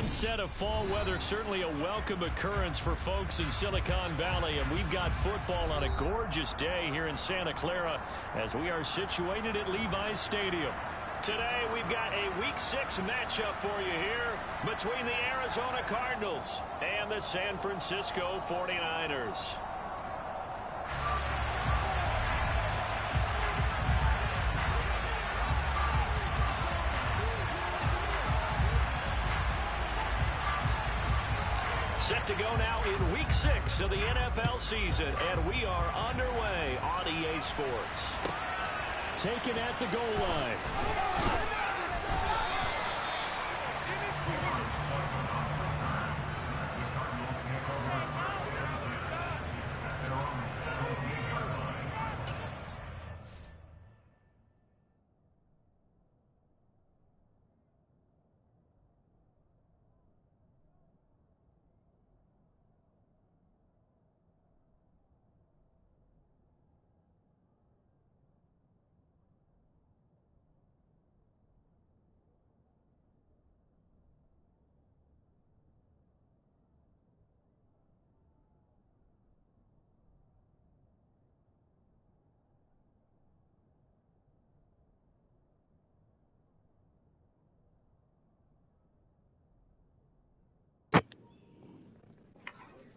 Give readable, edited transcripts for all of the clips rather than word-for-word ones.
onset of fall weather, certainly a welcome occurrence for folks in Silicon Valley, and we've got football on a gorgeous day here in Santa Clara as we are situated at Levi's Stadium. Today we've got a Week 6 matchup for you here between the Arizona Cardinals and the San Francisco 49ers. Set to go now in Week 6 of the NFL season, and we are underway on EA Sports. Taken at the goal line.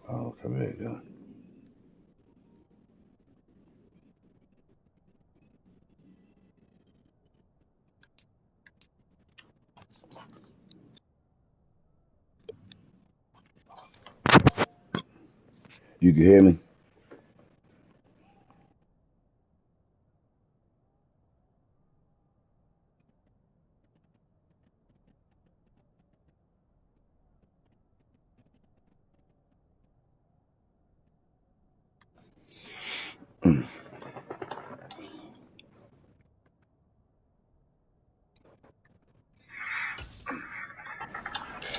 Oh, okay, there you go. You can hear me?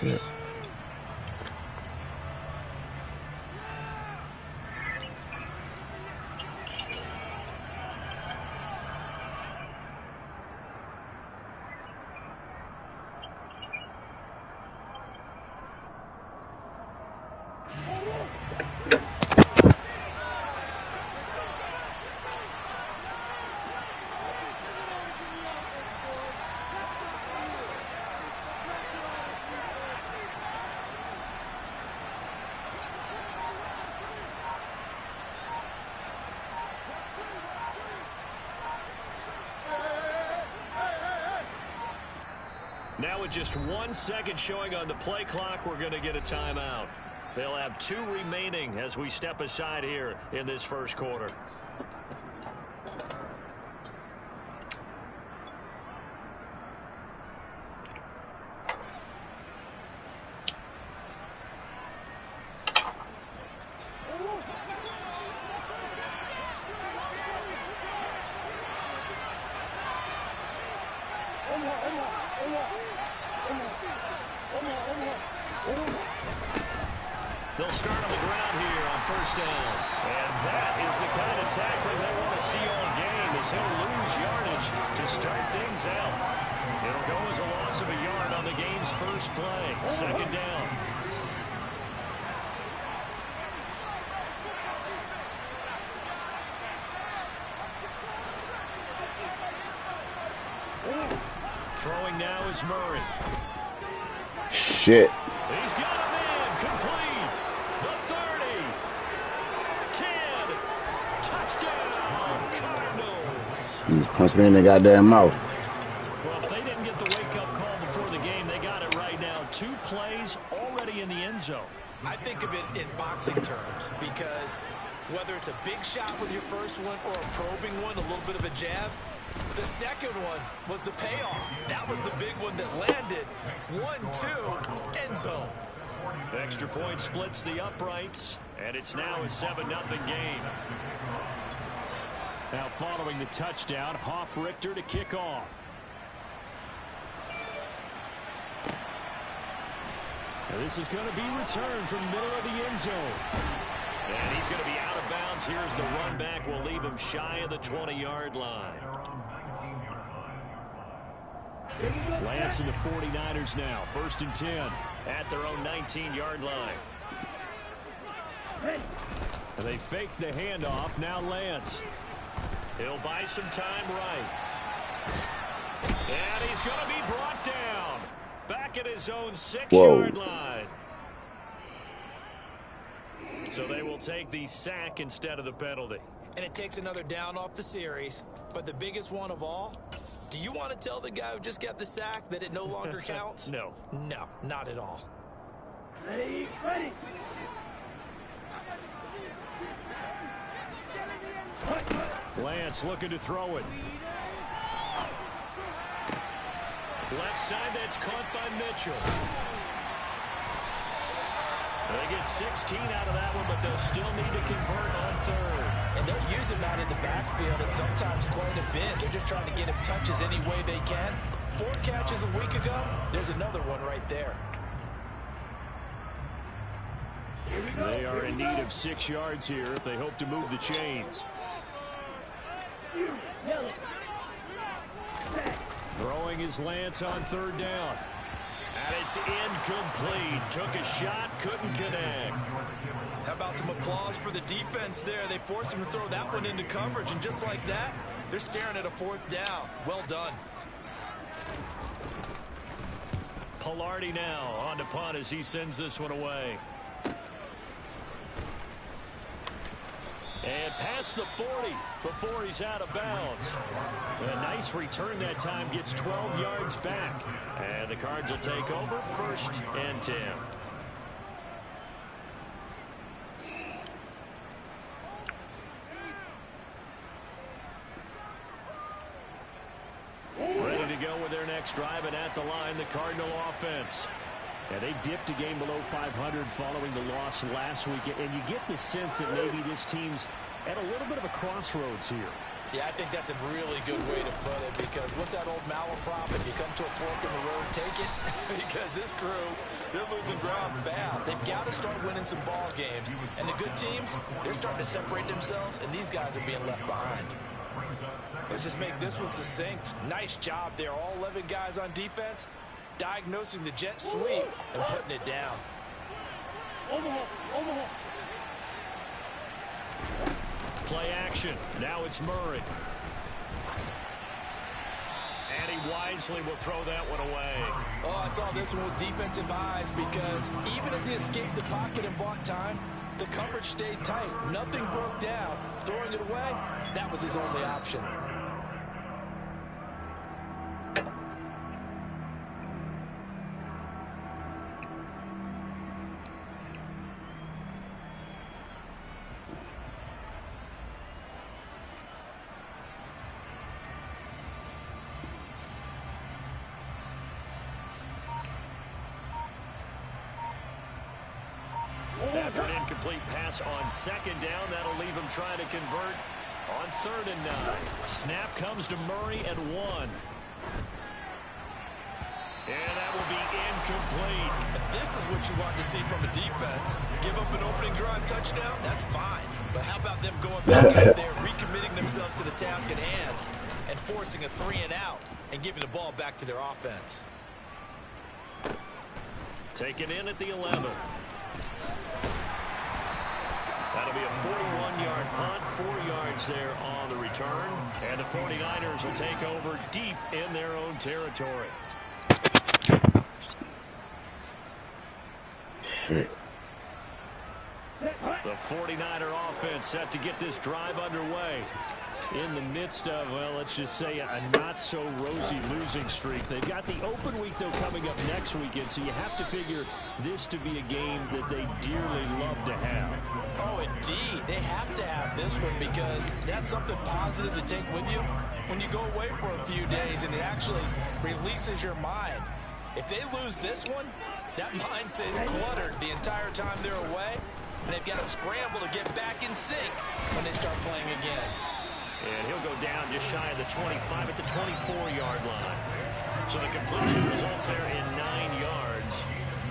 Shit. Now with just 1 second showing on the play clock, we're going to get a timeout. They'll have 2 remaining as we step aside here in this first quarter. They'll start on the ground here on first down. And that is the kind of tackling they want to see all game, as he'll lose yardage to start things out. It'll go as a loss of a yard on the game's first play. Second down. Throwing now is Murray. Shit. He's got a man complete. The 30. 10. Touchdown, Cardinals. He was punching me in the goddamn mouth. Well, if they didn't get the wake-up call before the game, they got it right now. 2 plays already in the end zone. I think of it in boxing terms, because whether it's a big shot with your first one or a probing one, a little bit of a jab, the second one was the payoff. That was the big one that landed. 1-2, end zone. Extra point splits the uprights, and it's now a 7-0 game. Now following the touchdown, Richter to kick off. Now this is going to be returned from the middle of the end zone. And he's going to be out of bounds. Here's the run back. We'll leave him shy of the 20-yard line. Lance and the 49ers now. 1st and 10 at their own 19-yard line. And they fake the handoff. Now Lance. He'll buy some time right. And he's going to be brought down. Back at his own 6-yard line. So they will take the sack instead of the penalty. And it takes another down off the series. But the biggest one of all, do you want to tell the guy who just got the sack that it no longer counts? No. No, not at all. Ready. Lance looking to throw it. Left side, that's caught by Mitchell. They get 16 out of that one, but they'll still need to convert on 3rd. And they'll use him out in the backfield and sometimes quite a bit. They're just trying to get him touches any way they can. 4 catches a week ago. There's another one right there. They are in need of 6 yards here if they hope to move the chains. Throwing his Lance on 3rd down. And it's incomplete. Took a shot, couldn't connect. How about some applause for the defense there? They forced him to throw that one into coverage, and just like that, they're staring at a 4th down. Well done. Pilardi now on to punt as he sends this one away. And past the 40 before he's out of bounds. A nice return that time, gets 12 yards back. And the Cards will take over 1st and 10. Ready to go with their next drive, and at the line, the Cardinal offense. And they dipped a game below 500 following the loss last week. And you get the sense that maybe this team's at a little bit of a crossroads here. Yeah, I think that's a really good way to put it, because what's that old malaprop? If you come to a fork in the road, take it. Because this crew, they're losing ground fast. They've got to start winning some ball games. And the good teams, they're starting to separate themselves, and these guys are being left behind. Let's just make this one succinct. Nice job there. All 11 guys on defense, diagnosing the jet sweep and putting it down. Overhaul. Play action. Now it's Murray. And he wisely will throw that one away. Oh, I saw this one with defensive eyes, because even as he escaped the pocket and bought time, the coverage stayed tight. Nothing broke down. Throwing it away, that was his only option. After an incomplete pass on 2nd down, that'll leave him trying to convert on 3rd and 9. Snap comes to Murray at 1. And that will be incomplete. This is what you want to see from a defense. Give up an opening drive touchdown, that's fine. But how about them going back out there, recommitting themselves to the task at hand, and forcing a 3 and out, and giving the ball back to their offense. Taken in at the 11. That'll be a 41-yard punt, 4 yards there on the return. And the 49ers will take over deep in their own territory. Shit. The 49er offense set to get this drive underway in the midst of, well, let's just say a not-so-rosy losing streak. They've got the open week, though, coming up next weekend, so you have to figure this to be a game that they dearly love to have. Oh, indeed. They have to have this one, because that's something positive to take with you when you go away for a few days, and it actually releases your mind. If they lose this one, that mind stays cluttered the entire time they're away, and they've got to scramble to get back in sync when they start playing again. And he'll go down just shy of the 25 at the 24-yard line. So the completion results there in 9 yards.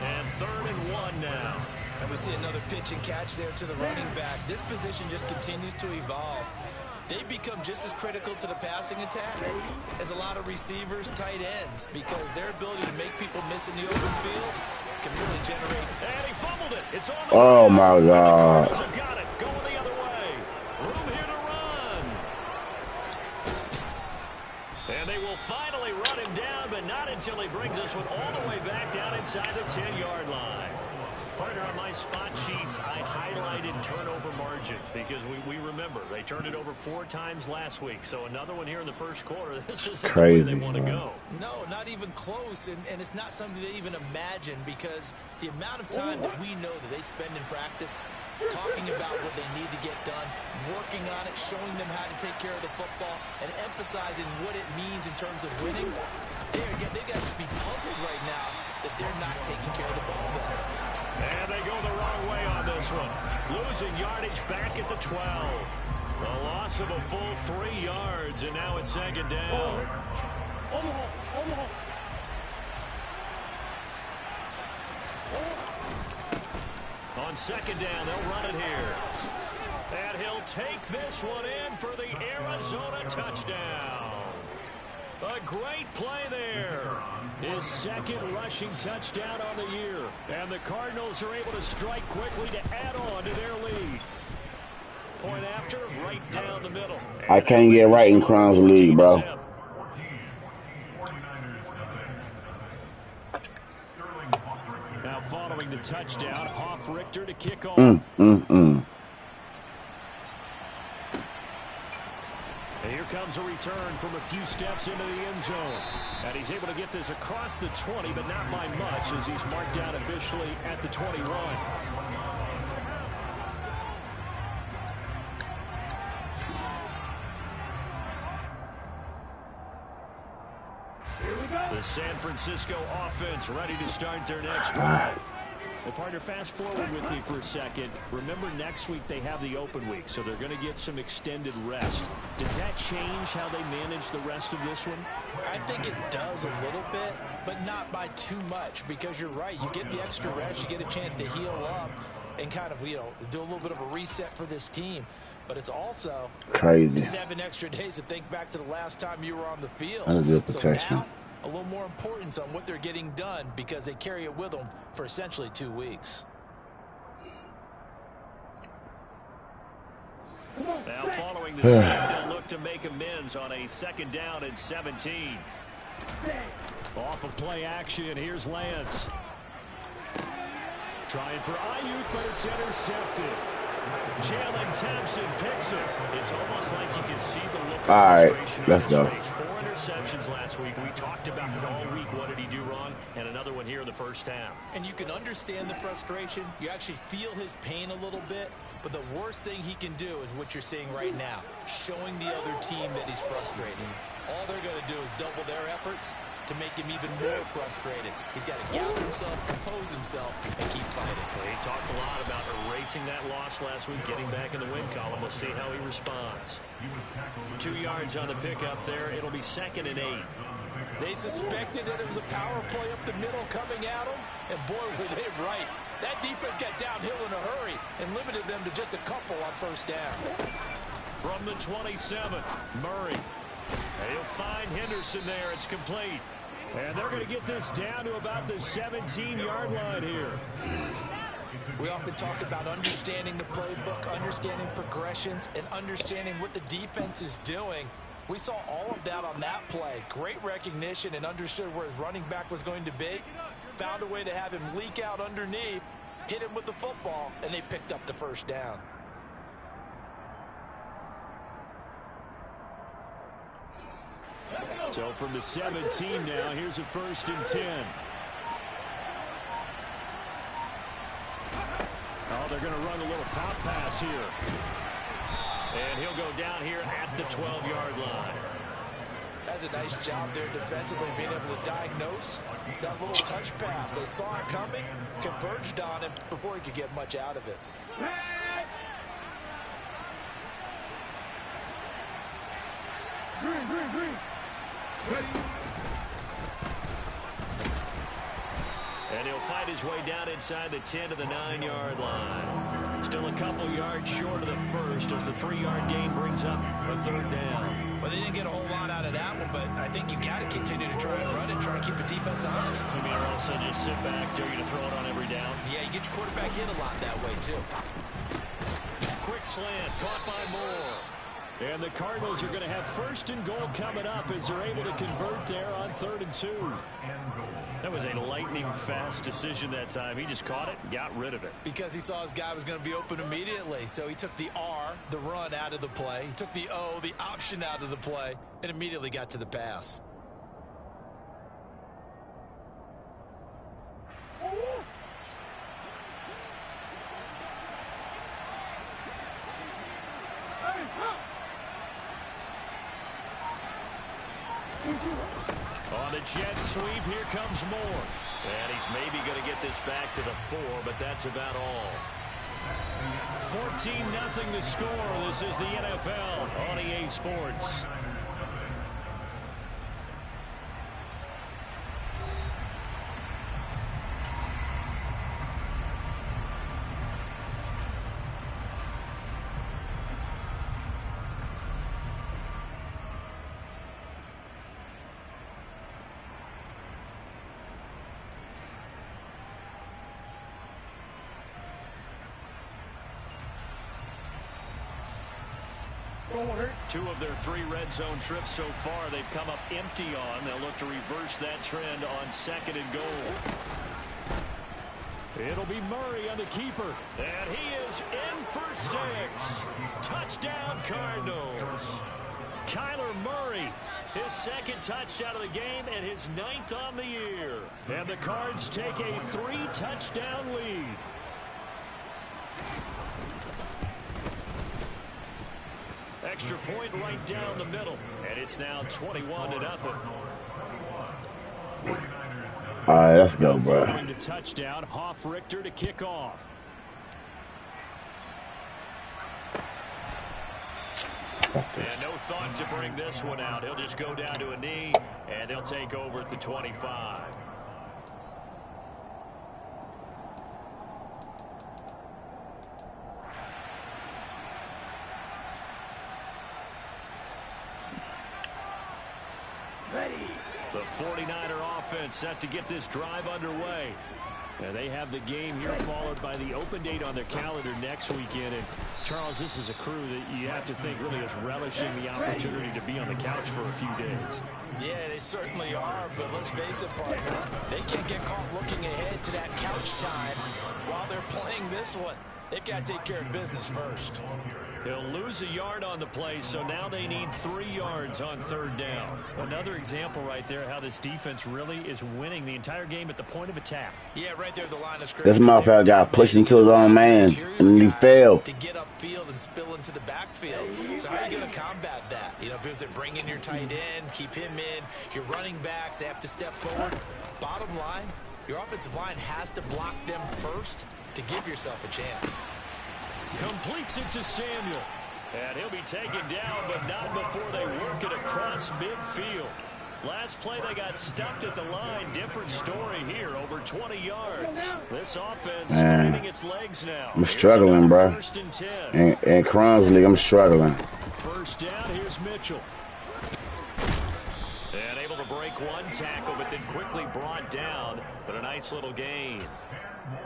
And 3rd and 1 now. And we see another pitch and catch there to the running back. This position just continues to evolve. they become just as critical to the passing attack as a lot of receivers, tight ends, because their ability to make people miss in the open field can really generate. And he fumbled it. It's on the Oh, ground. my God. The Cardinals have got it. Going the other way. Room here to run. And they will finally run him down, but not until he brings us one all the way back down inside the 10-yard line. Partner, on my spot sheets, I highlighted turnover margin because we remember they turned it over 4 times last week. So another one here in the first quarter. This is the way they want to go. No, not even close, and it's not something they even imagine because the amount of time that we know that they spend in practice talking about what they need to get done, working on it, showing them how to take care of the football, and emphasizing what it means in terms of winning. They got to be puzzled right now that they're not taking care of the ball better. And they go the wrong way on this one. Losing yardage back at the 12. A loss of a full 3 yards, and now it's second down. On second down, they'll run it here. And he'll take this one in for the Arizona touchdown. A great play there. His second rushing touchdown on the year. And the Cardinals are able to strike quickly to add on to their lead. Point after, right down the middle. I can't get right in Crumz league, bro. Now following the touchdown, Hoff Richter to kick off. And here comes a return from a few steps into the end zone. And he's able to get this across the 20, but not by much as he's marked down officially at the 21. The San Francisco offense ready to start their next drive. Well, partner, fast forward with me for a second. Remember, next week they have the open week, so they're going to get some extended rest. Does that change how they manage the rest of this one? I think it does a little bit, but not by too much, because you're right. You get the extra rest, you get a chance to heal up and kind of, do a little bit of a reset for this team. But it's also crazy. 7 extra days to think back to the last time you were on the field. That's a good protection. So now, a little more importance on what they're getting done because they carry it with them for essentially 2 weeks. Now following the snap, they'll look to make amends on a 2nd down and 17. Off of play action, here's Lance. Trying for Ayuk, but it's intercepted. Jalen Thompson picks it. It's almost like you can see the look of frustration on his face. 4 interceptions last week. We talked about it all week. What did he do wrong? And another one here in the first half. And you can understand the frustration. You actually feel his pain a little bit. But the worst thing he can do is what you're seeing right now, showing the other team that he's frustrated. All they're going to do is double their efforts to make him even more frustrated. He's got to gather himself, compose himself, and keep fighting. He talked a lot about erasing that loss last week, getting back in the win column. We'll see how he responds. 2 yards on the pickup there. It'll be 2nd and 8. They suspected that it was a power play up the middle coming at them, and boy, were they right. That defense got downhill in a hurry and limited them to just a couple on 1st down. From the 27, Murray. And he'll find Henderson there. It's complete. And they're going to get this down to about the 17-yard line here. We often talk about understanding the playbook, understanding progressions, and understanding what the defense is doing. We saw all of that on that play. Great recognition and understood where his running back was going to be. Found a way to have him leak out underneath, hit him with the football, and they picked up the 1st down. So from the 17 now, here's a 1st and 10. Oh, they're going to run a little pop pass here. And he'll go down here at the 12-yard line. That's a nice job there defensively, being able to diagnose that little touch pass. They saw it coming, converged on him before he could get much out of it. And he'll fight his way down inside the 10 to the 9-yard line. Still a couple yards short of the first as the 3-yard gain brings up a third down. Well, they didn't get a whole lot out of that one, but I think you've got to continue to try and run and try to keep the defense honest. I mean, or else they just sit back, dare you to throw it on every down. Yeah, you get your quarterback hit a lot that way, too. Quick slant, caught by Moore. And the Cardinals are going to have 1st and goal coming up as they're able to convert there on 3rd and 2. That was a lightning-fast decision that time. He just caught it and got rid of it. Because he saw his guy was going to be open immediately. So he took the R, the run, out of the play. He took the O, the option, out of the play, and immediately got to the pass. On the jet sweep, here comes Moore. And he's maybe going to get this back to the 4, but that's about all. 14-0 the score. This is the NFL on EA Sports. Two of their 3 red zone trips so far they've come up empty on. They'll look to reverse that trend on 2nd and goal. It'll be Murray on the keeper. And he is in for 6. Touchdown Cardinals. Kyler Murray, his 2nd touchdown of the game and his 9th on the year. And the Cards take a 3-touchdown lead. Extra point right down the middle, and it's now 21-0. All right, let's go, bro. Following the touchdown, Richter to kick off. And no thought to bring this one out. He'll just go down to a knee, and they'll take over at the 25. The 49er offense set to get this drive underway. And they have the game here followed by the open date on their calendar next weekend. And, Charles, this is a crew that you have to think really is relishing the opportunity to be on the couch for a few days. Yeah, they certainly are, but let's face it, partner. They can't get caught looking ahead to that couch time while they're playing this one. They've got to take care of business first. He'll lose a yard on the play, so now they need 3 yards on 3rd down. Another example right there how this defense really is winning the entire game at the point of attack. Yeah, right there at the line of scrimmage. This motherfucker got pushed into his own man, and he failed. To get upfield and spill into the backfield. So how are you going to combat that? You know, because bring in your tight end, keep him in. Your running backs, they have to step forward. Bottom line, your offensive line has to block them first to give yourself a chance. Completes it to Samuel. And he'll be taken down, but not before they work it across midfield. Last play, they got stuffed at the line. Different story here, over 20 yards. This offense finding its legs now. I'm struggling, bro. 1st and 10. And Crumz League, I'm struggling. 1st down, here's Mitchell. And able to break one tackle, but then quickly brought down. But a nice little gain.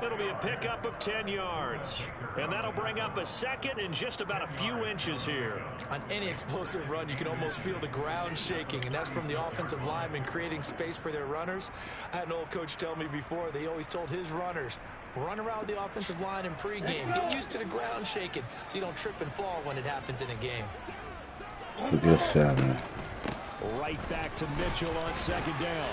It'll be a pickup of 10 yards. And that'll bring up a 2nd and just about a few inches here. On any explosive run, you can almost feel the ground shaking, and that's from the offensive linemen creating space for their runners. I had an old coach tell me before, they always told his runners, run around the offensive line in pregame. Get used to the ground shaking so you don't trip and fall when it happens in a game. Good shot, man. Right back to Mitchell on 2nd down.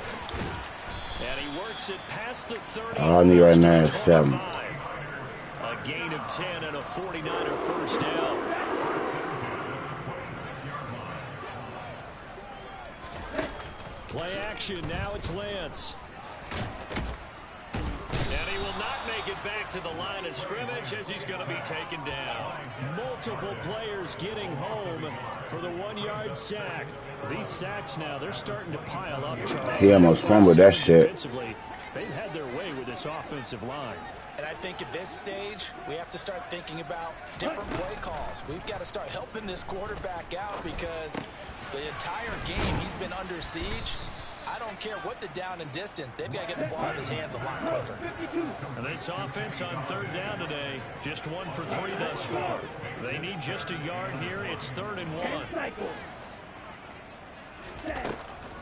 And he works it past the 30. All I need right now is 7. A gain of 10 and a 49er 1st down. Play action. Now it's Lance. And he will not make it back to the line of scrimmage as he's going to be taken down. Multiple players getting home for the 1-yard sack. These sacks now, they're starting to pile up, Charles. He almost fumbled that shit. They've had their way with this offensive line. And I think at this stage, we have to start thinking about different play calls. We've got to start helping this quarterback out because the entire game he's been under siege. I don't care what the down and distance. They've got to get the ball in his hands a lot quicker. And this offense on 3rd down today, just 1 for 3 thus far. They need just a yard here. It's 3rd and 1.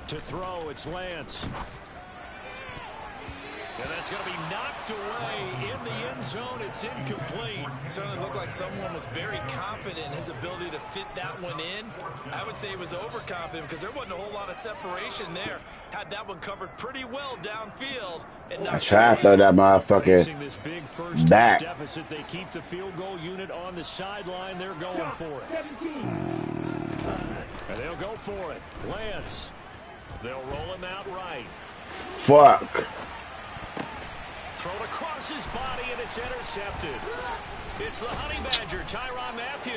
To throw, it's Lance. And that's going to be knocked away in the end zone. It's incomplete. It certainly looked like someone was very confident in his ability to fit that one in. I would say he was overconfident because there wasn't a whole lot of separation there. Had that one covered pretty well downfield. And I tried to throw that motherfucker this big first back. Deficit. They keep the field goal unit on the sideline. They're going for it. And they'll go for it. Lance. They'll roll him out right. Fuck. Thrown across his body, and it's intercepted. It's the Honey Badger, Tyrann Mathieu.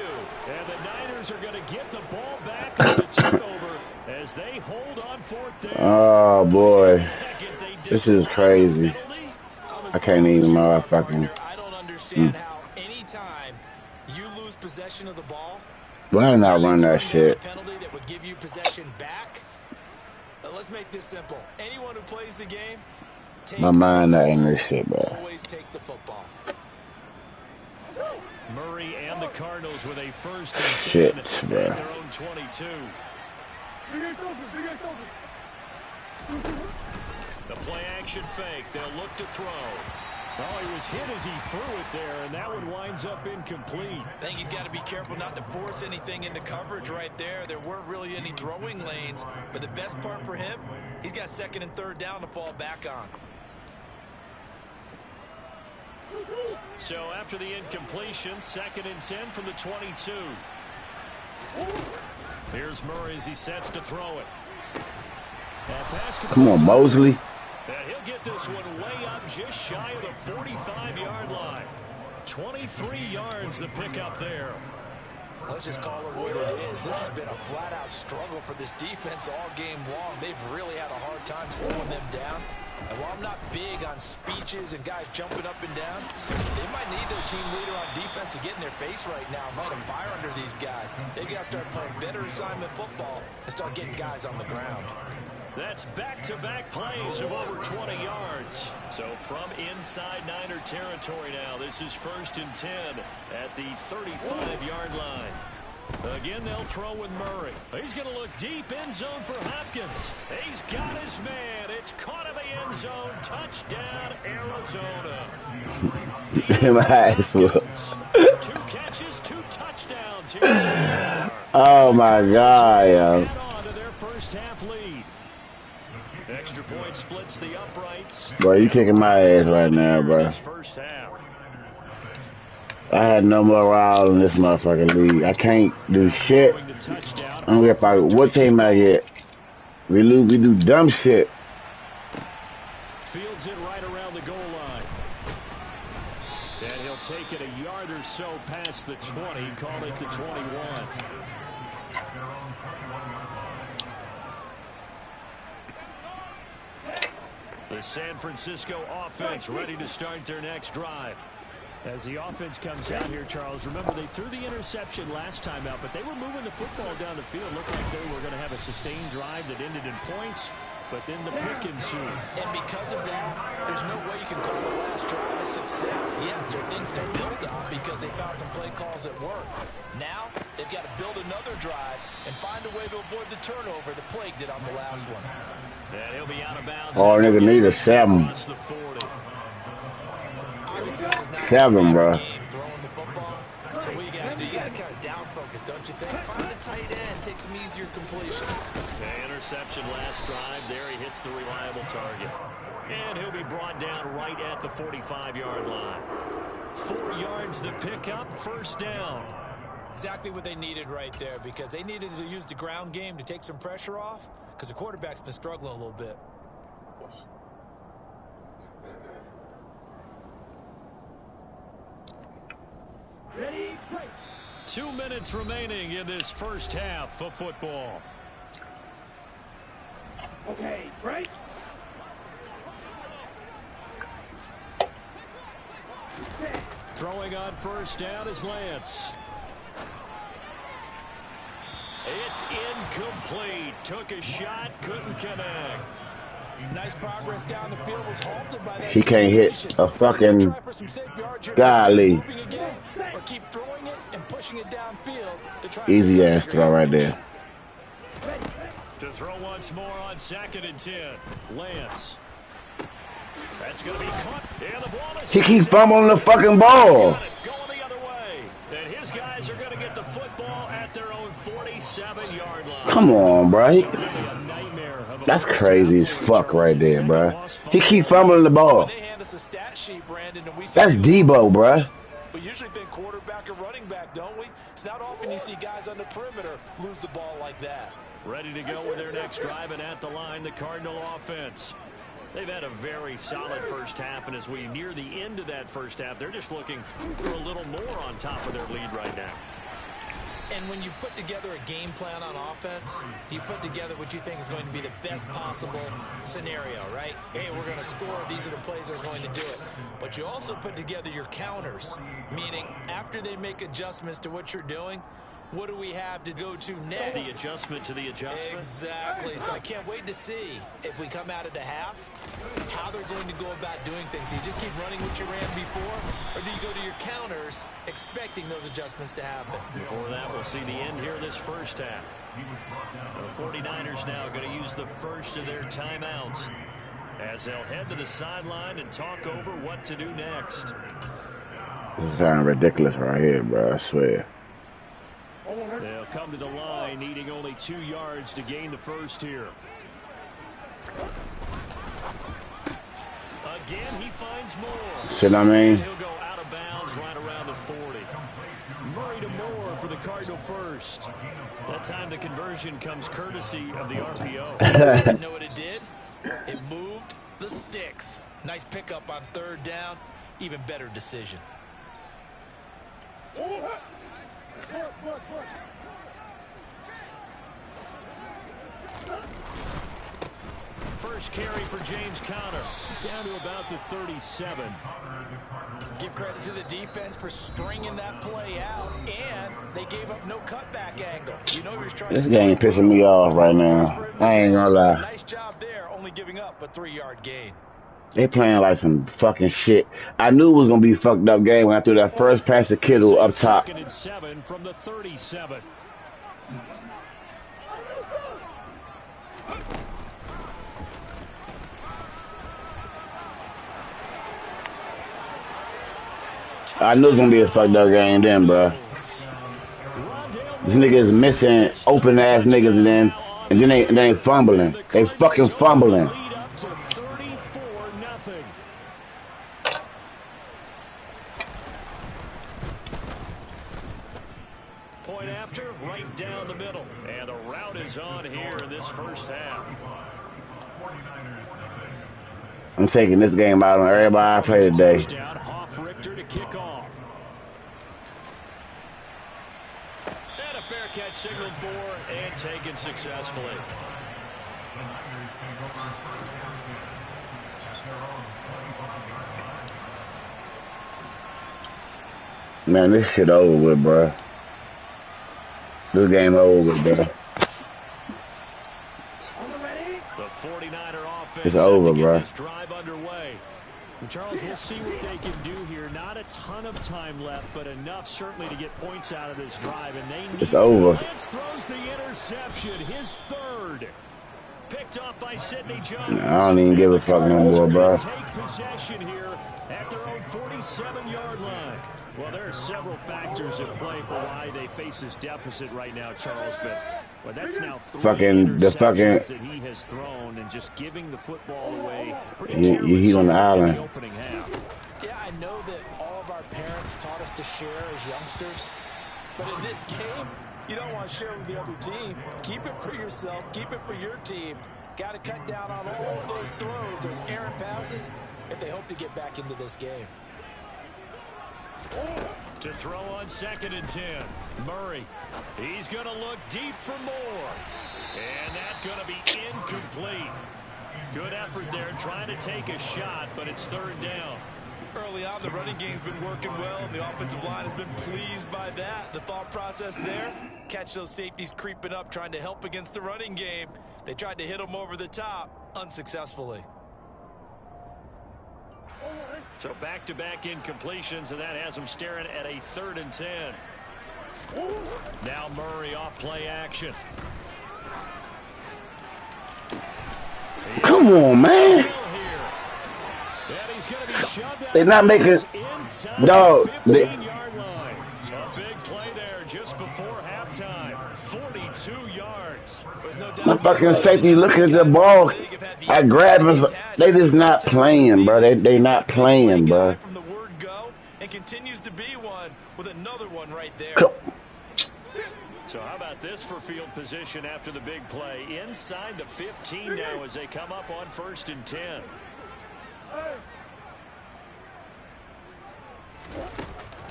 And the Niners are going to get the ball back on the turnover as they hold on 4th down. Oh, boy. This is crazy. I can't even motherfucking. I don't understand how any time you lose possession of the ball, why did I run that shit? Penalty that would give you possession back. Let's make this simple. Anyone who plays the game, my mind not in this shit, bro. always take the football. Murray and the Cardinals with a 1st and 10 shit, bro. at their own 22. The play action fake. They'll look to throw. Oh, he was hit as he threw it there, and that one winds up incomplete. I think he's got to be careful not to force anything into coverage right there. There weren't really any throwing lanes, but the best part for him, he's got 2nd and 3rd down to fall back on. So after the incompletion, 2nd and 10 from the 22. Here's Murray as he sets to throw it. Come on, Mosley. And he'll get this one way up just shy of the 45-yard line. 23 yards the pickup there. Let's just call it what it is. This has been a flat-out struggle for this defense all game long. They've really had a hard time slowing them down. And while I'm not big on speeches and guys jumping up and down, they might need their team leader on defense to get in their face right now and light a fire under these guys. They've got to start playing better assignment football and start getting guys on the ground. That's back-to-back plays of over 20 yards. So from inside Niner territory now, this is 1st and 10 at the 35-yard line. Again, they'll throw with Murray. He's going to look deep end zone for Hopkins. He's got his man. It's caught in the end zone. Touchdown, Arizona. Two catches, 2 touchdowns here so far. Oh, my God, yo. Add on to their first half lead. Extra point splits the uprights. Bro, you kicking my ass right now, bro. First half. I had no morale in this motherfucking league. I can't do shit. I don't care if what team I get. We do dumb shit. Fields it right around the goal line. And he'll take it a yard or so past the 20. Call it the 21. The San Francisco offense ready to start their next drive. As the offense comes out here, Charles, remember they threw the interception last time out, but they were moving the football down the field. Looked like they were going to have a sustained drive that ended in points, but then the pick ensued. And because of that, there's no way you can call the last drive a success. Yes, there are things to build on because they found some play calls that work. Now, they've got to build another drive and find a way to avoid the turnover that plagued it on the last one. And he'll be out of bounds. Oh, nigga need a 7. 7, bro. Throwing the football. So what you got to do, you got to kind of down focus, don't you think? Find the tight end, take some easier completions. Okay, interception last drive. There he hits the reliable target. And he'll be brought down right at the 45-yard line. 4 yards the pickup, first down. Exactly what they needed right there because they needed to use the ground game to take some pressure off because the quarterback's been struggling a little bit. Ready, 2 minutes remaining in this first half of football. Okay, break. Throwing on first down is Lance. It's incomplete. Took a shot, couldn't connect. Nice progress down the field, was halted by that. He can't hit a fucking golly. Or keep throwing it and pushing it downfield to try. Easy ass throw right there. To throw once more on 2nd and 10. Lance. That's going to be caught. And the ball is he keeps fumbling the fucking ball. Going the other way. And his guys are going to get the football at their own 47-yard line. Come on, bro. That's crazy as fuck right there, bro. He keeps fumbling the ball. That's Debo, bro. We usually think quarterback or running back, don't we? It's not often you see guys on the perimeter lose the ball like that. Ready to go with their next drive, and at the line, the Cardinal offense. They've had a very solid first half, and as we near the end of that first half, they're just looking for a little more on top of their lead right now. And when you put together a game plan on offense, you put together what you think is going to be the best possible scenario, right? Hey, we're going to score. These are the plays that are going to do it. But you also put together your counters, meaning after they make adjustments to what you're doing, what do we have to go to next? The adjustment to the adjustment. Exactly. So I can't wait to see if we come out of the half, how they're going to go about doing things. Do you just keep running what you ran before, or do you go to your counters expecting those adjustments to happen? Before that, we'll see the end here this first half. The 49ers now going to use the first of their timeouts as they'll head to the sideline and talk over what to do next. This is kind of ridiculous right here, bro. I swear. They'll come to the line, needing only 2 yards to gain the first here. Again, he finds more. See what I mean? He'll go out of bounds right around the 40. Murray to Moore for the Cardinal first. That time the conversion comes courtesy of the RPO. You know what it did? It moved the sticks. Nice pickup on 3rd down. Even better decision. First carry for James Conner, down to about the 37. Give credit to the defense for stringing that play out, and they gave up no cutback angle. You know he's trying. This game pissing me off right now. I ain't gonna lie. Nice job there, only giving up a 3-yard gain. They playing like some fucking shit. I knew it was gonna be a fucked up game when I threw that first pass to Kittle up top. 2nd and 7 from the 37. I knew it was gonna be a fucked up game then, bro. This nigga is missing open ass niggas and then they fumbling. They fucking fumbling. Point after, right down the middle. And the route is on here in this first half. I'm taking this game out on everybody I play today. To kick off. And a fair catch signaled for and taken successfully. Man, this shit over with, bro. This game over with, bro. The 49er offense it's over, bro. this drive underway. Charles, we'll see what they can do here. Not a ton of time left, but enough certainly to get points out of this drive. And they need it's over. Lance throws the interception, his 3rd. Picked up by Sidney Jones. I don't even give a fuck no more, bro. Take possession here at their own 47-yard line. Well, there are several factors at play for why they face this deficit right now, Charles, but that's now 3 interceptions that he has thrown and just giving the football away. He's on the island. Opening half. Yeah, I know that all of our parents taught us to share as youngsters, but in this game, you don't want to share with the other team. Keep it for yourself. Keep it for your team. Got to cut down on all of those throws, those errant passes, if they hope to get back into this game. To throw on 2nd and 10. Murray. He's going to look deep for more. And that's going to be incomplete. Good effort there trying to take a shot, but it's 3rd down. Early on, the running game's been working well, and the offensive line has been pleased by that. The thought process there, catch those safeties creeping up, trying to help against the running game. They tried to hit them over the top, unsuccessfully. So back-to-back incompletions, and that has them staring at a 3rd and 10. Now Murray off play action. Come on, man. They're not making. Dog. A big play there just before halftime. 42 yards. My fucking safety looking at the ball. I grab him. They just not playing, bro. They not playing, bro. From the word go, and continues to be one with another one right there. So how about this for field position after the big play? Inside the 15 now as they come up on 1st and 10.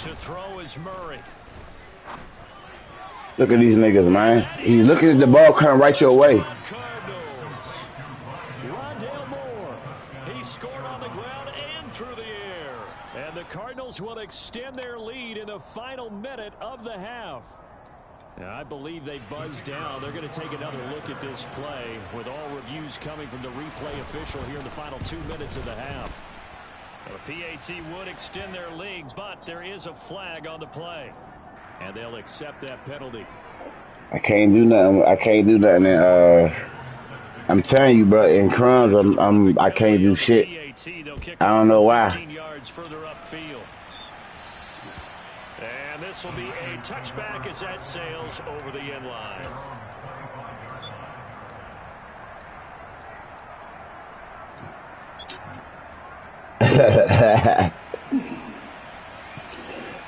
To throw is Murray. Look at these niggas, man. He's looking at the ball coming right your way. He scored on the ground and through the air. And the Cardinals will extend their lead in the final minute of the half. Now, I believe they buzzed down. They're going to take another look at this play with all reviews coming from the replay official here in the final 2 minutes of the half. The PAT would extend their lead, but there is a flag on the play. And they'll accept that penalty. I can't do nothing. I can't do nothing. I'm telling you, bro. In Crumz, I can't do shit. I don't know why. 15 yards further upfield. And this will be a touchback as that sails over the end line.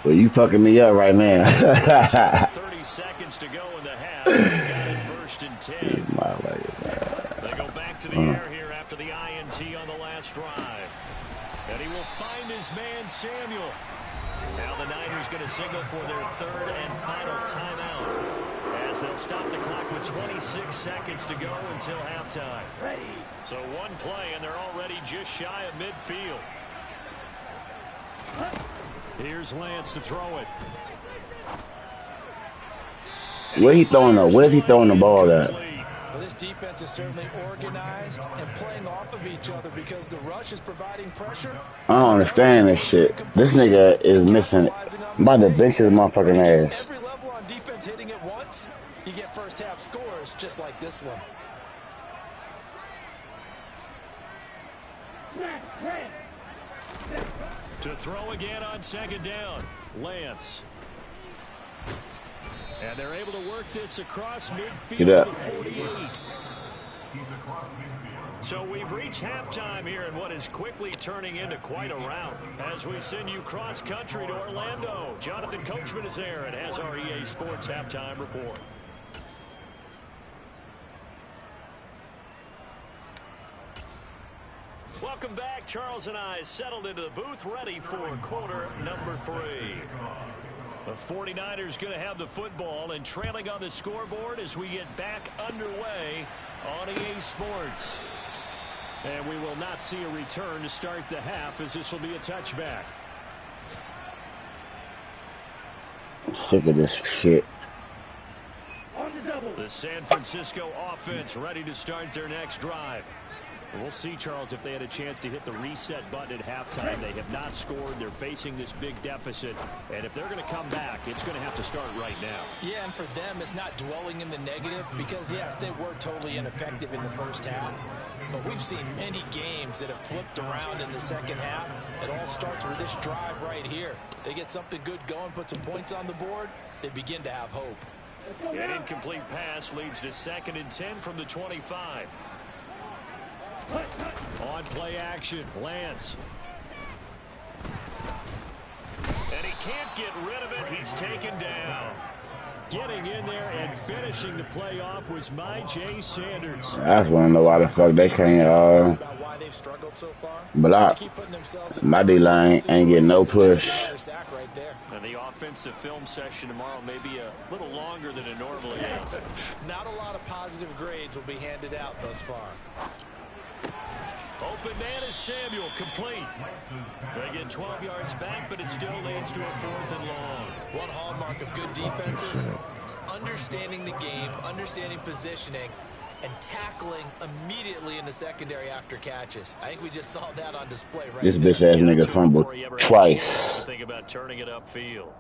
Well, you fucking me up right now. 30 seconds to go in the half. They got it 1st and 10. They go back to the air here after the INT on the last drive. And he will find his man Samuel. Now the Niners going to signal for their 3rd and final timeout as they'll stop the clock with 26 seconds to go until halftime. So one play and they're already just shy of midfield. Here's Lance to throw it. Where's he throwing the ball at? Well, this defense is certainly organized and playing off of each other because the rush is providing pressure. I don't understand this shit. This nigga is missing. I'm about to bench his motherfucking ass. Every level on defense hitting it once, you get first half scores just like this one. To throw again on 2nd down. Lance. And they're able to work this across midfield to 48. So we've reached halftime here in what is quickly turning into quite a rout as we send you cross country to Orlando. Jonathan Coachman is there and has our EA Sports halftime report. Welcome back. Charles and I settled into the booth ready for quarter number 3. The 49ers going to have the football and trailing on the scoreboard as we get back underway on EA Sports. And we will not see a return to start the half as this will be a touchback. I'm sick of this shit. The San Francisco offense ready to start their next drive. We'll see, Charles, if they had a chance to hit the reset button at halftime. They have not scored. They're facing this big deficit. And if they're going to come back, it's going to have to start right now. Yeah, and for them, it's not dwelling in the negative because, yes, they were totally ineffective in the first half. But we've seen many games that have flipped around in the second half. It all starts with this drive right here. They get something good going, put some points on the board, they begin to have hope. An incomplete pass leads to 2nd and 10 from the 25. On play action, Lance. And he can't get rid of it. He's taken down. Getting in there and finishing the play off was J. Sanders. I just want to know why the fuck they can't, block. My D-line ain't getting no push. And the offensive film session tomorrow may be a little longer than it normally is. Not a lot of positive grades will be handed out thus far. Open man is Samuel, complete. They get 12 yards back, but it still leads to a 4th and long. One hallmark of good defenses is understanding the game, understanding positioning, and tackling immediately in the secondary after catches. I think we just saw that on display right This there. bitch ass nigga fumbled twice. Think about turning it upfield.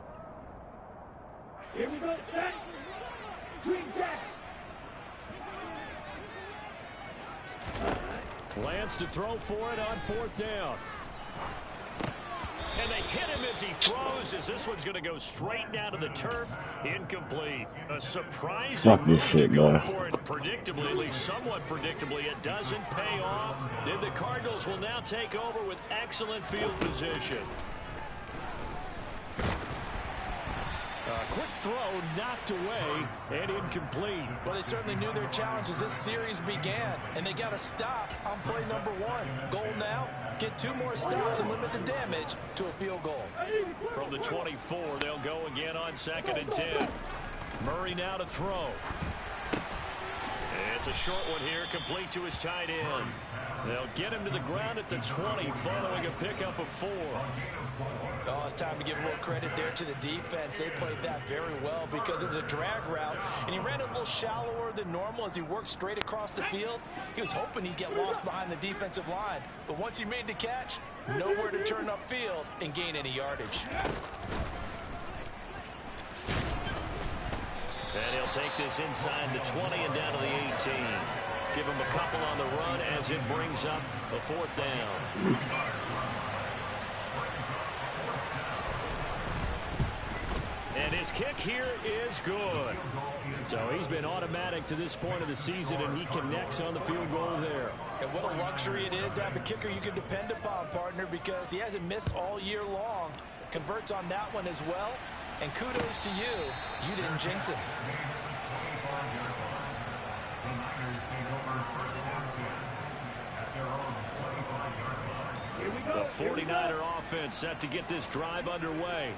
Here we go, set. Green jack. Plans to throw for it on 4th down. And they hit him as he throws, as this one's going to go straight down to the turf. Incomplete. A surprising Fuck this shit, to go bro. for it predictably, at least somewhat predictably. It doesn't pay off. Then the Cardinals will now take over with excellent field position. A quick throw knocked away and incomplete. Well, they certainly knew their challenge as this series began, and they got to stop on play number 1. Goal now, get 2 more stops and limit the damage to a field goal. From the 24, they'll go again on 2nd and 10. Murray now to throw. It's a short one here, complete to his tight end. They'll get him to the ground at the 20, following a pickup of 4. Oh, it's time to give a little credit there to the defense. They played that very well because it was a drag route, and he ran it a little shallower than normal as he worked straight across the field. He was hoping he'd get lost behind the defensive line, but once he made the catch, nowhere to turn upfield and gain any yardage. And he'll take this inside the 20 and down to the 18. Give him a couple on the run as it brings up a 4th down. And his kick here is good. So he's been automatic to this point of the season, and he connects on the field goal there. And what a luxury it is to have a kicker you can depend upon, partner, because he hasn't missed all year long. Converts on that one as well. And kudos to you. You didn't jinx him. The 49er offense set to get this drive underway.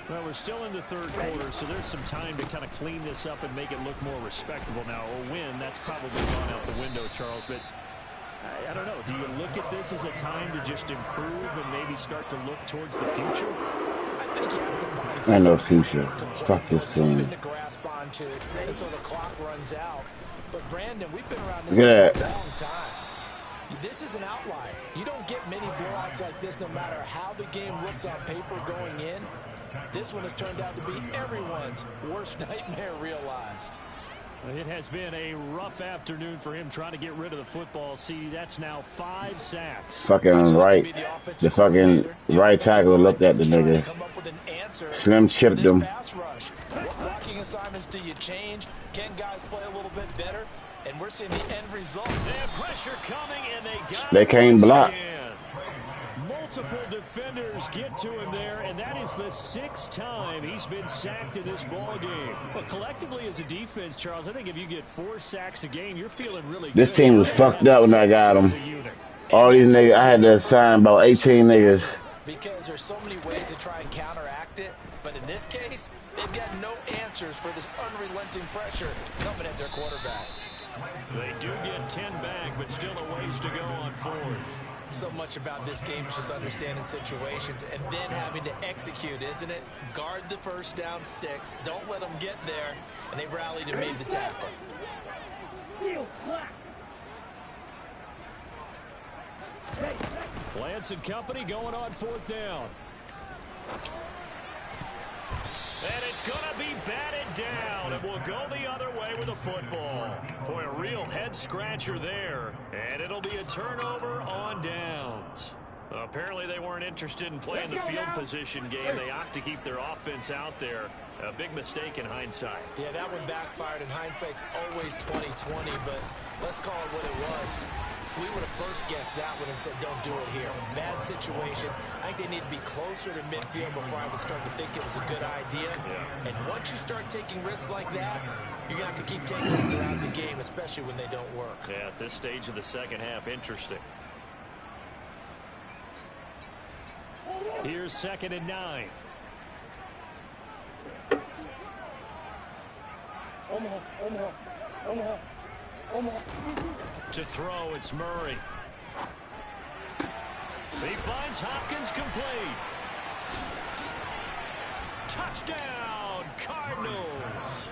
Well, we're still in the 3rd quarter, so there's some time to kind of clean this up and make it look more respectable. Now, a win, that's probably gone out the window, Charles, but I don't know. Do you look at this as a time to just improve and maybe start to look towards the future? I think you have to find I know future. Fuck this team. to grasp onto until the clock runs out. But Brandon, we've been around this Look at for a long time. This is an outlier. You don't get many blowouts like this no matter how the game looks on paper going in. This one has turned out to be everyone's worst nightmare realized. It has been a rough afternoon for him trying to get rid of the football. See, that's now 5 sacks. Fucking right. The fucking right tackle looked at the nigga. Slim chipped him. What blocking assignments do you change? Can guys play a little bit better? And we're seeing the end result. They have pressure coming, and they can't block. Multiple defenders get to him there, and that is the 6th time he's been sacked in this ball game. But collectively as a defense, Charles, I think if you get 4 sacks a game, you're feeling really good. This team was fucked up when I got them. All these niggas, I had to assign about 18 niggas. Because there's so many ways to try and counteract it, but in this case, they've got no answers for this unrelenting pressure coming at their quarterback. They do get 10 back, but still a ways to go on 4th. So much about this game is just understanding situations and then having to execute, isn't it? Guard the first down sticks. Don't let them get there. And they rallied and made the tackle. Lance and company going on 4th down. And it's going to be batted down, and we'll go the other way with the football. Boy, a real head-scratcher there, and it'll be a turnover on downs. Apparently they weren't interested in playing the field position game. They opt to keep their offense out there. A big mistake in hindsight. Yeah, that one backfired, and hindsight's always 20/20, but let's call it what it was. We would have first guessed that one and said, don't do it here. Bad situation. I think they need to be closer to midfield before I would start to think it was a good idea. Yeah. And once you start taking risks like that, you're going to have to keep taking them throughout the game, especially when they don't work. Yeah, at this stage of the second half, interesting. Here's 2nd and 9. To throw, it's Murray. He finds Hopkins complete. Touchdown, Cardinals.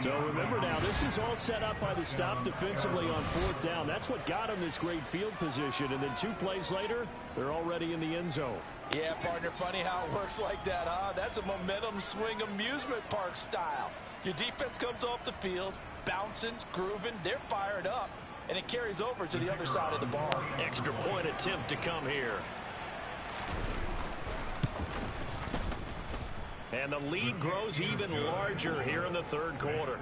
So remember now, this was all set up by the stop defensively on 4th down. That's what got him this great field position. And then 2 plays later, they're already in the end zone. Yeah, partner, funny how it works like that, huh? That's a momentum swing amusement park style. Your defense comes off the field, bouncing, grooving, they're fired up, and it carries over to the other side of the ball. Extra point attempt to come here. And the lead grows even larger here in the 3rd quarter.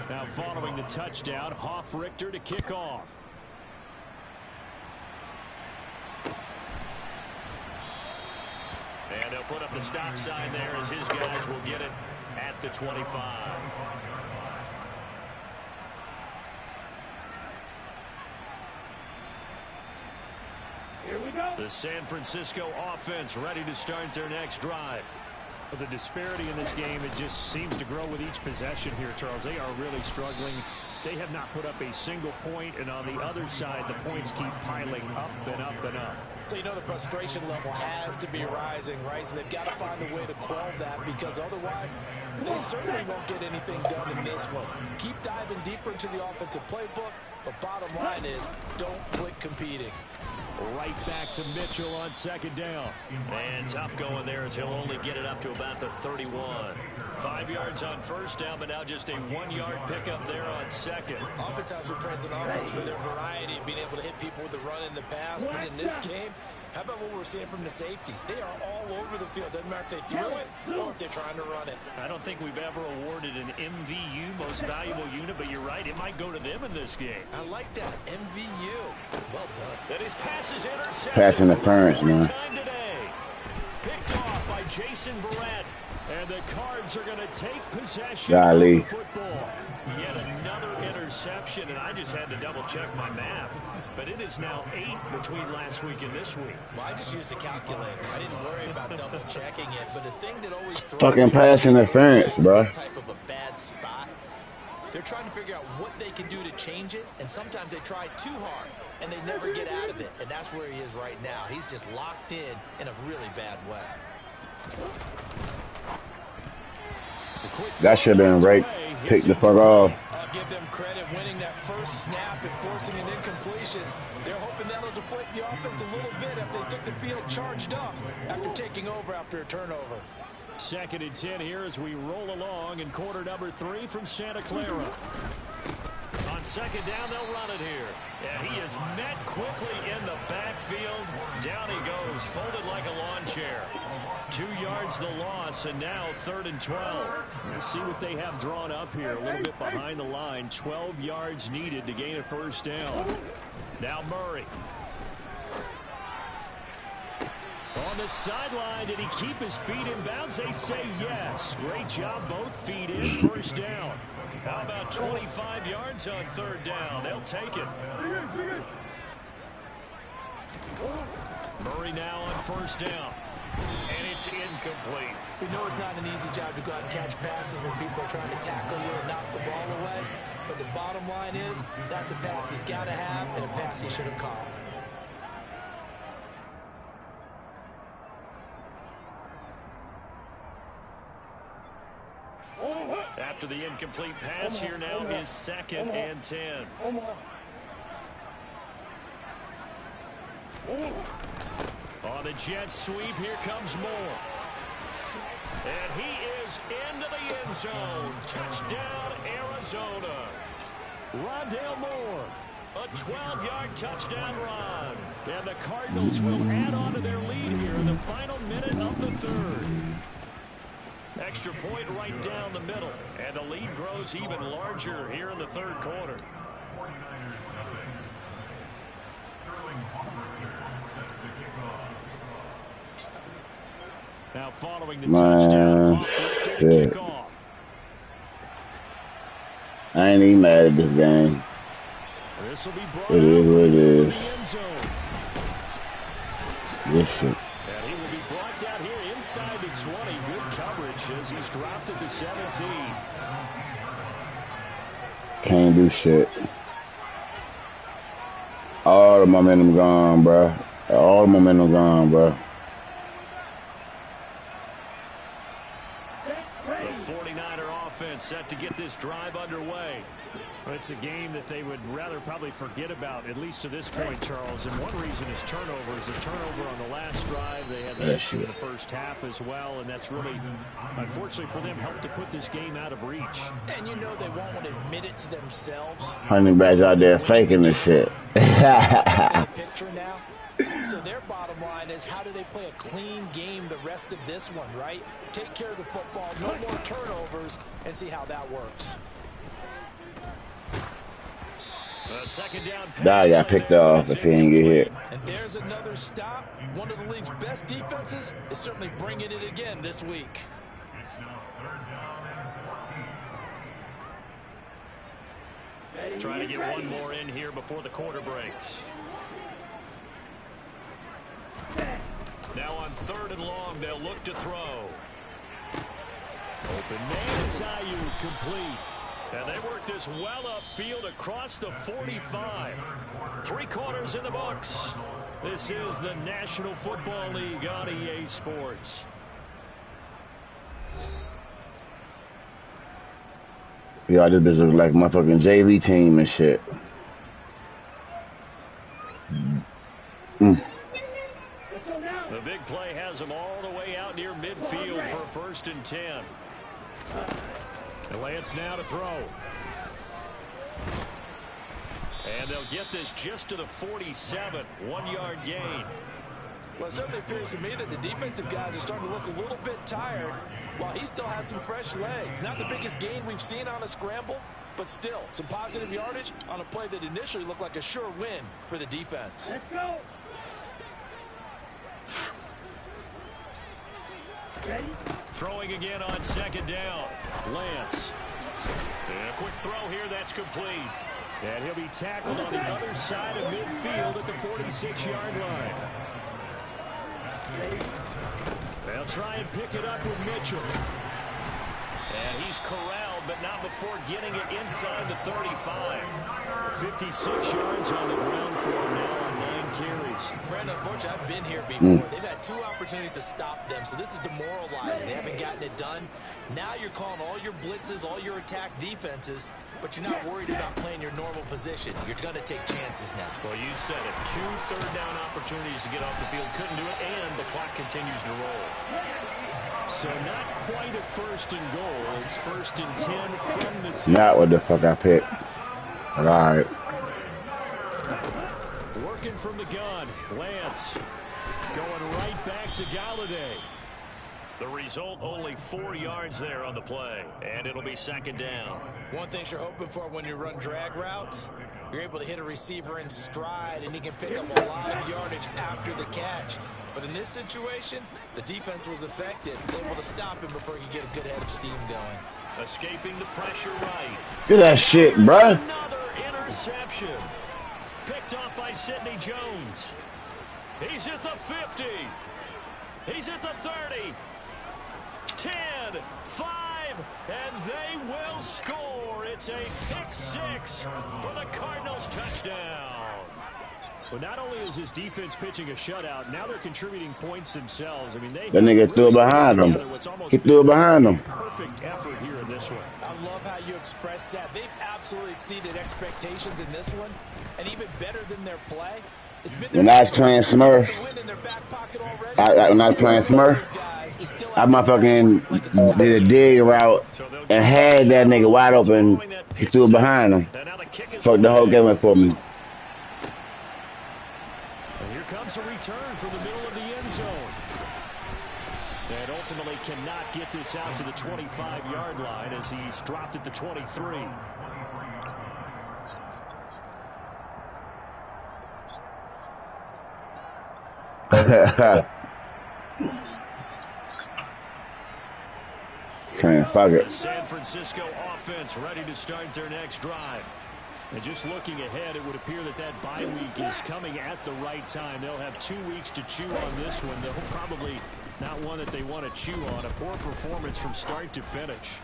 Now following the touchdown, Richter to kick off. And he'll put up the stop sign there as his guys will get it at the 25. Here we go. The San Francisco offense ready to start their next drive. The disparity in this game, it just seems to grow with each possession here, Charles. They are really struggling. They have not put up a single point, and on the other side, the points keep piling up and up and up. So you know the frustration level has to be rising, right? So they've got to find a way to quell that, because otherwise they certainly won't get anything done in this one. Keep diving deeper into the offensive playbook, but bottom line is don't quit competing. Right back to Mitchell on 2nd down. And tough going there as he'll only get it up to about the 31. 5 yards on 1st down, but now just a 1-yard pickup there on 2nd. Oftentimes we praise an offense for their variety of being able to hit people with the run in the pass, but in this game, how about what we're seeing from the safeties? They are all over the field. Doesn't matter if they throw it or if they're trying to run it. I don't think we've ever awarded an MVU, most valuable unit, but you're right, it might go to them in this game. I like that. MVU. Well done. That his pass is intercepted. Pass interference, man. Time today. Picked off by Jason Verrett. And the Cards are going to take possession of the football. Yet another interception, and I just had to double-check my math. But it is now 8 between last week and this week. Well, I just used a calculator. I didn't worry about double-checking it. But the thing that always throws fucking pass interference, bro. This type of a bad spot. They're trying to figure out what they can do to change it, and sometimes they try too hard, and they never get out of it. And that's where he is right now. He's just locked in a really bad way. That should have been right. Pick the fuck off. I'll give them credit winning that first snap and forcing an incompletion. They're hoping that'll deflate the offense a little bit after they took the field charged up after taking over after a turnover. 2nd and 10 here as we roll along in quarter number 3 from Santa Clara. On 2nd down, they'll run it here. And he is met quickly in the backfield. Down he goes, folded like a lawn chair. 2 yards the loss, and now 3rd and 12. We'll see what they have drawn up here. A little bit behind the line. 12 yards needed to gain a 1st down. Now Murray. On the sideline, did he keep his feet in bounds? They say yes. Great job, both feet in, 1st down. How about 25 yards on 3rd down? They'll take it. Murray now on 1st down. And it's incomplete. We know it's not an easy job to go out and catch passes when people are trying to tackle you and knock the ball away. But the bottom line is, that's a pass he's got to have and a pass he should have caught. After the incomplete pass, here now is 2nd and 10. On the jet sweep, here comes Moore. And he is into the end zone. Touchdown, Arizona. Rondale Moore. A 12-yard touchdown run. And the Cardinals will add on to their lead here in the final minute of the 3rd. Extra point right down the middle. And the lead grows even larger here in the 3rd quarter. Now following the touchdown, to kick off. I ain't even mad at this game. This will be brought It is what it is. This shit. And he will be brought down here inside the 20. Good coverage as he's dropped at the 17. Can't do shit. All the momentum gone, bro. All the momentum gone, bro. The 49er offense set to get this drive underway. Well, it's a game that they would rather probably forget about, at least to this point, Charles. And one reason is turnovers. A turnover on the last drive. They had an issue in the first half as well, and that's really, unfortunately for them, helped to put this game out of reach. And you know they won't want to admit it to themselves. Hunting backs out there faking this shit. Picture now. So their bottom line is, how do they play a clean game the rest of this one, right? Take care of the football, no more turnovers, and see how that works. Second down. Dog got picked off if he didn't get hit. And there's another stop. One of the league's best defenses is certainly bringing it again this week. Trying to get one more in here before the quarter breaks. Now on 3rd and long, they'll look to throw. Open man, it's Ayuk, complete. And they work this well upfield across the 45. 3 quarters in the books. This is the National Football League on EA Sports. Y'all just look like my fucking JV team and shit. The big play has them all the way out near midfield for 1st and 10. And Lance now to throw. And they'll get this just to the 47. 1-yard gain. Well, it certainly appears to me that the defensive guys are starting to look a little bit tired while he still has some fresh legs. Not the biggest gain we've seen on a scramble, but still some positive yardage on a play that initially looked like a sure win for the defense. Let's go. Ready? Throwing again on 2nd down. Lance. And a quick throw here, that's complete. And he'll be tackled on the other side of midfield at the 46-yard line. They'll try and pick it up with Mitchell. And he's corralled, but not before getting it inside the 35. 56 yards on the ground for him now on 9 carries. Brandon, unfortunately, I've been here before. They've had 2 opportunities to stop them, so this is demoralizing. They haven't gotten it done. Now you're calling all your blitzes, all your attack defenses, but you're not worried about playing your normal position. You're going to take chances now. Well, you said it. 2 third-down opportunities to get off the field. Couldn't do it, and the clock continues to roll. So not quite a 1st and goal. It's 1st and 10 from the 10. Not what the fuck I picked. All right. Working from the gun. Lance going right back to Galladay. The result, only 4 yards there on the play, and it'll be 2nd down. One thing you're hoping for when you run drag routes, you're able to hit a receiver in stride, and he can pick up a lot of yardage after the catch. But in this situation, the defense was effective, able to stop him before he could get a good head of steam going. Escaping the pressure right. Get that shit, bruh. Another interception. Picked off by Sidney Jones. He's at the 50. He's at the 30. 10, 5, and they will score. It's a pick-6 for the Cardinals touchdown. Well, not only is his defense pitching a shutout, now they're contributing points themselves. I mean, they that nigga threw it behind him. He threw it behind him. Perfect effort here in this one. I love how you express that. They've absolutely exceeded expectations in this one, and even better than their play. It's been when I was playing Smurf, when I was playing Smurf, I motherfucking did a dig route and had that nigga wide open. He threw it behind him. Fucked the whole game up for me. And here comes a return from the middle of the end zone. And ultimately cannot get this out to the 25-yard line as he's dropped at the 23. Fuck it. The San Francisco offense ready to start their next drive. And just looking ahead, it would appear that that bye week is coming at the right time. They'll have 2 weeks to chew on this one. They'll probably not one that they want to chew on. A poor performance from start to finish.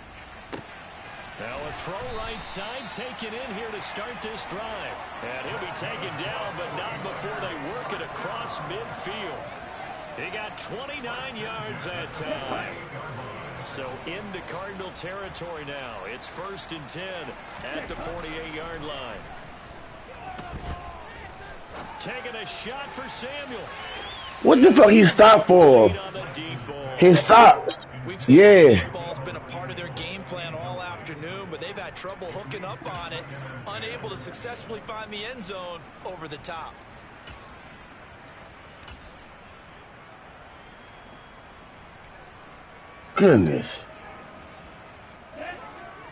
Now a throw right side taken in here to start this drive. And he'll be taken down, but not before they work it across midfield. He got 29 yards that time. So into Cardinal territory now. It's 1st and 10 at the 48-yard line. Taking a shot for Samuel. What the fuck he stopped for? He stopped. We've seen Yeah. the deep ball's been a part of their game plan all afternoon, but they've had trouble hooking up on it, unable to successfully find the end zone over the top. Goodness.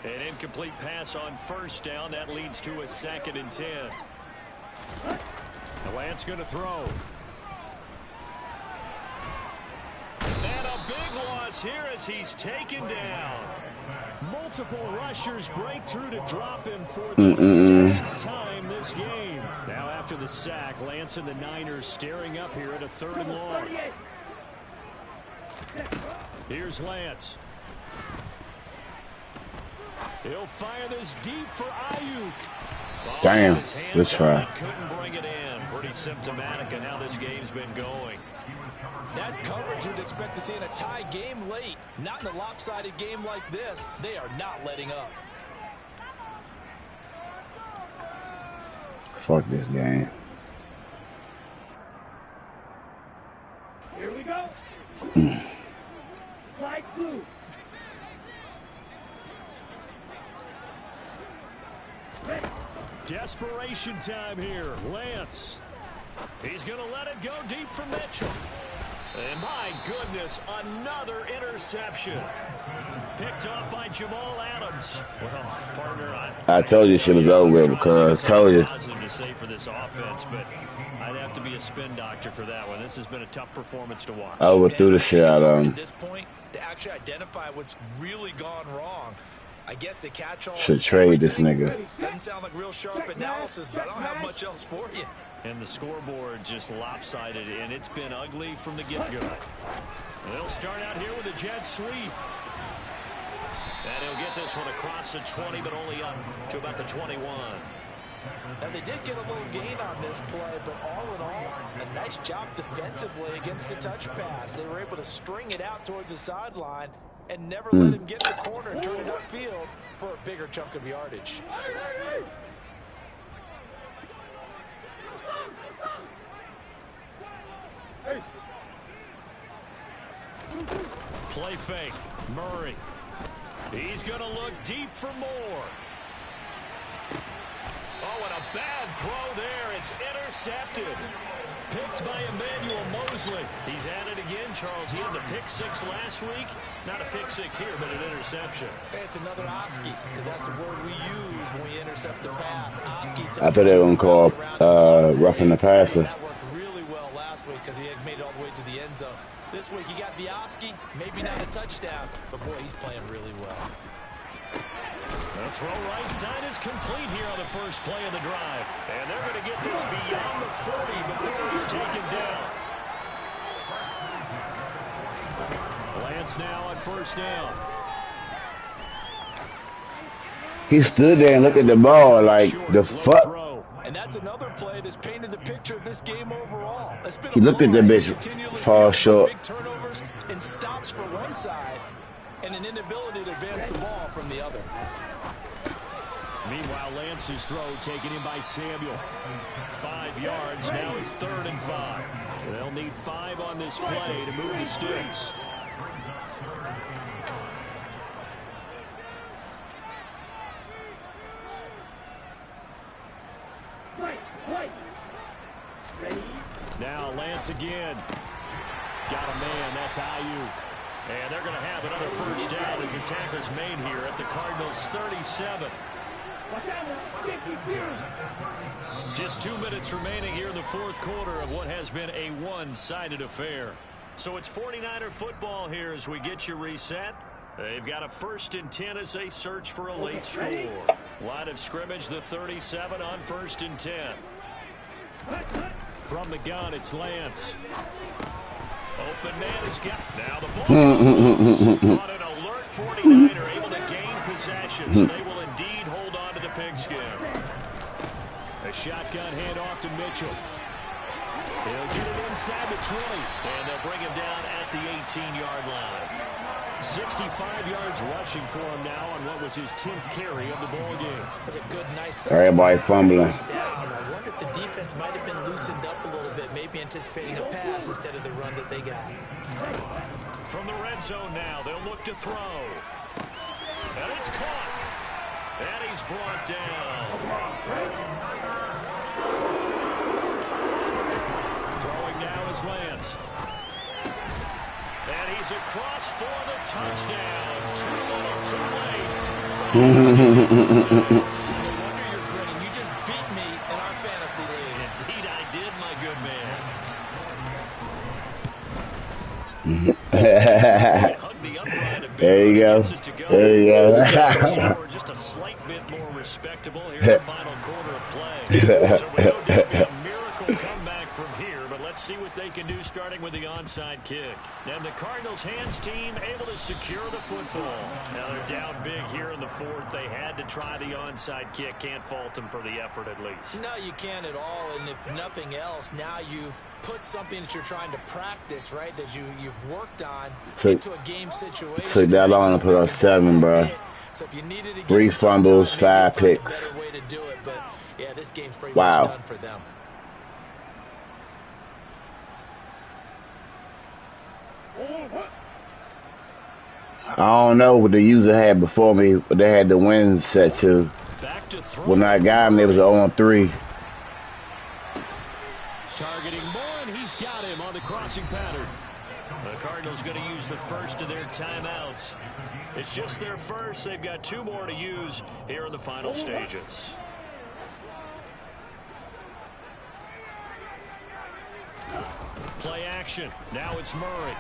An incomplete pass on 1st down. That leads to a 2nd and 10. Lance going to throw. And a big loss here as he's taken down. Multiple rushers break through to drop him for the 2nd time this game. Now after the sack, Lance and the Niners staring up here at a 3rd and long. Here's Lance. He'll fire this deep for Ayuk. Damn, good try. Couldn't bring it in. Pretty symptomatic of how this game's been going. That's coverage you'd expect to see in a tie game late. Not in a lopsided game like this. They are not letting up. Fuck this game. Here we go. Flag blue. Desperation time here. Lance. He's going to let it go deep for Mitchell. And my goodness, another interception. Picked off by Jamal Adams. Well, partner, I told you shit was over because I told you. Positive to say for this offense, but I'd have to be a spin doctor for that one. This has been a tough performance to watch. I overthrew the shit out of him. At this point, to actually identify what's really gone wrong. I guess the catch-all Should trade this nigga. Doesn't sound like real sharp analysis, but I don't have much else for you. And the scoreboard just lopsided, and it's been ugly from the get-go. They'll start out here with a jet sweep. And he'll get this one across the 20, but only up to about the 21. Now, they did get a little gain on this play, but all in all, a nice job defensively against the touch pass. They were able to string it out towards the sideline and never let him get the corner and turn it upfield for a bigger chunk of yardage. Play fake. Murray. He's going to look deep for more. Oh, and a bad throw there. It's intercepted. Picked by Emmanuel Mosley. He's at it again, Charles. He had the pick six last week. Not a pick six here, but an interception. It's another Oski, because that's the word we use when we intercept the pass. Oski. I thought they were going to call roughing the passer. That worked really well last week because he had made it all the way to the end zone. This week he got the Oski, maybe not a touchdown, but boy, he's playing really well. The throw right side is complete here on the first play of the drive. And they're going to get this beyond the 40 before he's taken down. Lance now on first down. He stood there and looked at the ball like, the fuck? And that's another play that's painted the picture of this game overall. He looked at the bitch fall short. Big turnovers and stops for one side and an inability to advance the ball from the other. Meanwhile, Lance's throw taken in by Samuel. 5 yards. Now it's 3rd and 5. They'll need 5 on this play to move the sticks. Now Lance again. Got a man. That's Ayuk. And they're going to have another first down as the tackle's made here at the Cardinals' 37. Just 2 minutes remaining here in the fourth quarter of what has been a one-sided affair. So it's 49er football here as we get you reset. They've got a 1st and 10 as they search for a late score. Line of scrimmage, the 37 on 1st and 10. From the gun, it's Lance. Open man has got. Now the ball goes loose. On an alert 49er, able to gain possession, so they will indeed hold on to the pigskin. A shotgun handoff to Mitchell. He'll get it inside the 20, and they'll bring him down at the 18-yard line. 65 yards rushing for him now on what was his 10th carry of the ball game. That's a good, nice. Everybody fumbling. I wonder if the defense might have been loosened up a little bit, maybe anticipating a pass instead of the run that they got. From the red zone now, they'll look to throw. And it's caught. And he's brought down. Throwing now is Lance. And he's across for the touchdown. Too little, too late. No wonder you're grinning. You just beat me in our fantasy league. Indeed I did, my good man. There you go. There you go. Just a slight bit more respectable here in the final quarter of play. So we know there'll be a miracle comeback from here, but let's see what they can do starting with the onside kick. And the Cardinals' hands team able to secure the football. Now they're down big here in the fourth. They had to try the onside kick. Can't fault them for the effort at least. No, you can't at all. And if nothing else, now you've put something that you're trying to practice, right, that you've worked on into a game situation. Took that long to put up 7, bro. So if you needed to 3 fumbles, 5 picks. Way to do it, but yeah, this game's pretty wow. much done for them. I don't know what the user had before me, but they had the wins set to. When I got him, it was 0-3. Targeting more, and he's got him on the crossing pattern. The Cardinals going to use the first of their timeouts. It's just their first. They've got 2 more to use here in the final stages. Play action. Now it's Murray.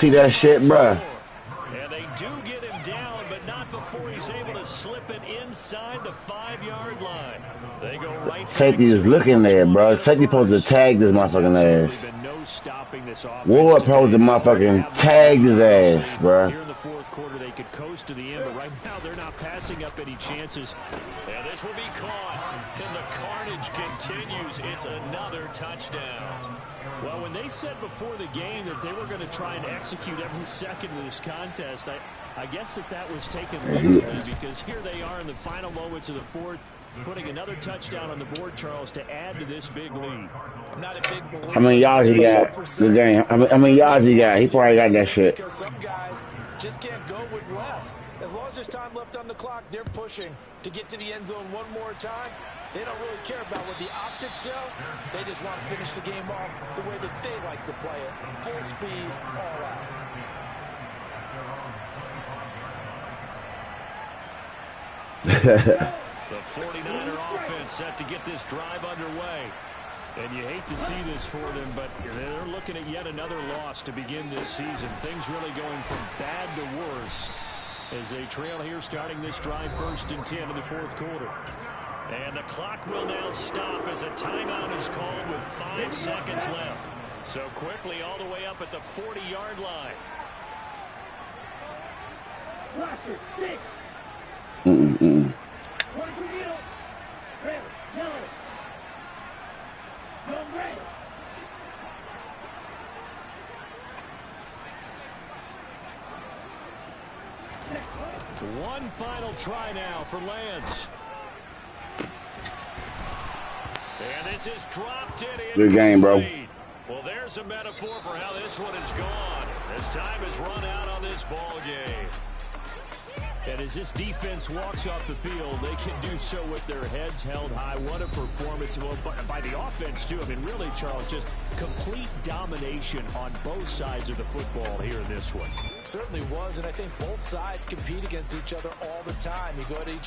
See that shit, bruh? And they do get him down, but not before he's able to slip it inside the 5-yard line. They go right. Safety is looking there, bro. Safety supposed to tag this motherfucking ass. Ward supposed to motherfucking tag his ass, bro. Here in the fourth quarter, they could coast to the end, but right now they're not passing up any chances. And this will be caught, and the carnage continues. It's another touchdown. Well, when they said before the game that they were going to try and execute every second of this contest, I guess that was taken literally, because here they are in the final moments of the fourth, putting another touchdown on the board, Charles, to add to this big lead. I'm not a big believer. How many yards he got? Good game. How many yards he got? He probably got that shit. Because some guys just can't go with less. As long as there's time left on the clock, they're pushing to get to the end zone one more time. They don't really care about what the optics show. They just want to finish the game off the way that they like to play it. Full speed, all out. The 49er offense set to get this drive underway. And you hate to see this for them, but they're looking at yet another loss to begin this season. Things really going from bad to worse as they trail here starting this drive 1st and 10 in the fourth quarter. And the clock will now stop as a timeout is called with 5 seconds left. So quickly all the way up at the 40-yard line. Blaster, stick. One final try now for Lance. And this is dropped in. Good game, bro. Well, there's a metaphor for how this one is gone. As time has run out on this ball game. And as this defense walks off the field, they can do so with their heads held high. What a performance by the offense, too. I mean, really, Charles, just complete domination on both sides of the football here in this one. Certainly was, and I think both sides compete against each other all the time. You go to each